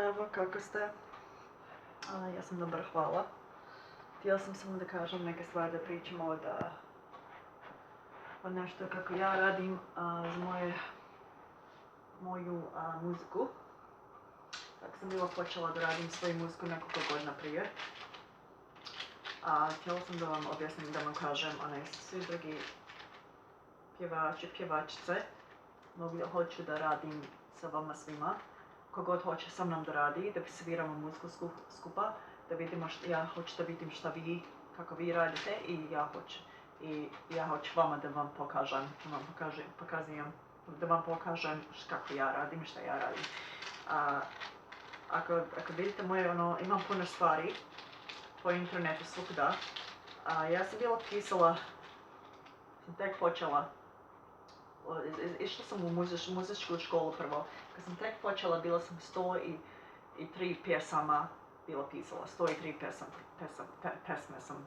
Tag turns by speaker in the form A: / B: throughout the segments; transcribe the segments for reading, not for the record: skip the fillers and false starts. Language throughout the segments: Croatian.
A: Zdravo, kako ste? Ja sam dobar, hvala. Htjela sam samo da kažem neke stvari, da pričamo od nešto kako ja radim za moju muziku. Tako sam bila počela da radim svoju muziku nekoliko godina prije. Htjela sam da vam objasnim, da vam kažem, svi drugi pjevači, pjevačice, hoću da radim sa vama svima. Kogod hoće sa mnom da radi, da sviramo muziku skupa, da vidimo ja hoću da vidim kako vi radite i ja hoću vama da vam pokažem, da vam pokažem kako ja radim, šta ja radim. Ako vidite moje, imam puno stvari po internetu svugda. Ja sam bila pisala, sam tek počela, išla sam u muzičku školu prvo. Kad sam tek počela, bila sam 103 pjesama bila pisala. 103 pjesme sam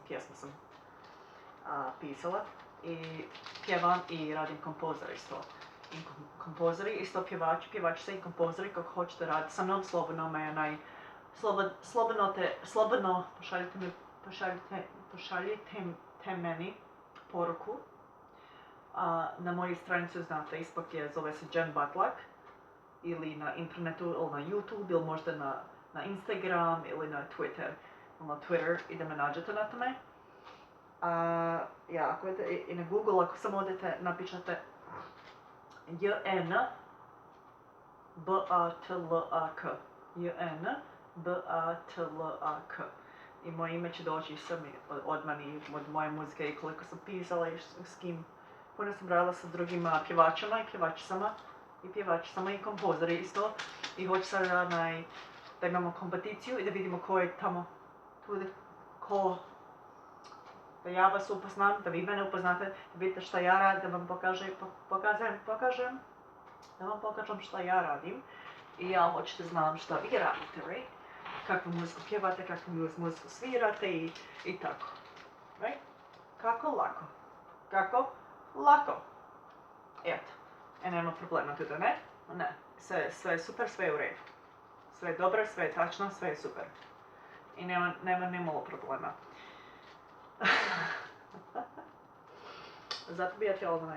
A: pisala. I pjevam i radim kompozor isto. I kompozori, isto pjevačice i kompozori, kako hoćete raditi sa mnom, slobodno pošaljite meni poruku. Na mojoj stranici na Facebook zove se Jen Butlak, ili na internetu, ili na YouTube, ili možda na Instagram, ili na Twitter, i da me nađete na tome. Ako idete i na Google, ako samo odete, napišete JNBATLAK. JNBATLAK. I moje ime će doći od mene, od moje muzike i koliko sam pisala i s kim. Puno sam radila sa drugim pjevačama i pjevačicama i kompozori isto. I hoću sad da imamo kompeticiju i da vidimo ko je tamo, da ja vas upoznam, da vi mene upoznate, da vidite šta ja radim, da vam da vam pokažem šta ja radim. I ja hoću da znam šta vi radite, right? Kakvu muziku pjevate, kakvu muziku svirate i tako. Right? Kako lako. Eto. Nema problema tu, da ne? Ne. Sve je super, sve je u redu. Sve je dobro, sve je tačno, sve je super. I nema nimalo problema. Zato bi ja htjela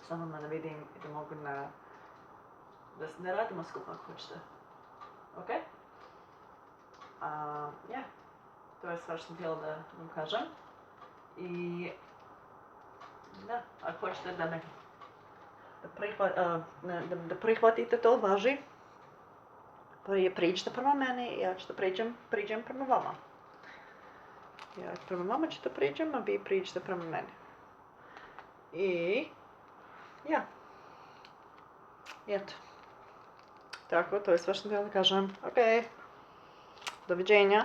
A: samo da vidim i da mogu da radimo skupa ako hoćete. Ok? To je sve što sam htjela da vam kažem. I da, ako hoćete da prihvatite to, važi. Priđite prema meni i ja ću da priđem prema vama. Ja prema vama ću da priđem, a vi priđite prema meni. I eto. Tako, to je sve što sam htjela da kažem. Ok. Doviđenja.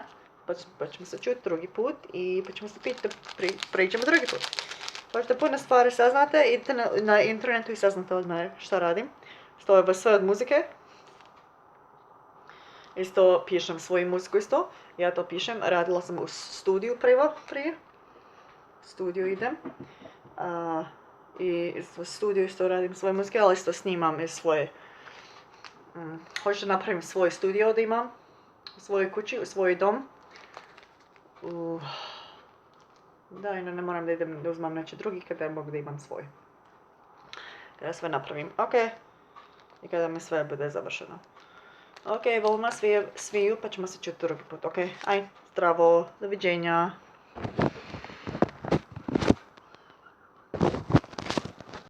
A: Pa ćemo se čuti drugi put i pa ćemo se priđemo drugi put. Hoćete puno stvari saznate, idite na internetu i saznate od mene šta radim. Stoje sve od muzike. Isto pišem svoju muziku isto. Ja to pišem. Radila sam u studiju prije. Studiju idem. I u studiju isto radim svoje muzike, ali isto snimam iz svoje. Hoću da napravim svoj studio da imam. U svojoj kući, u svoj dom. Da, i ne moram da idem da uzmam neće drugi kada mogu da imam svoj. Kada sve napravim, ok. I kada mi sve bude završeno. Ok, volim vas sviju, pa ćemo se čuti drugi put, ok? Aj, zdravo, doviđenja.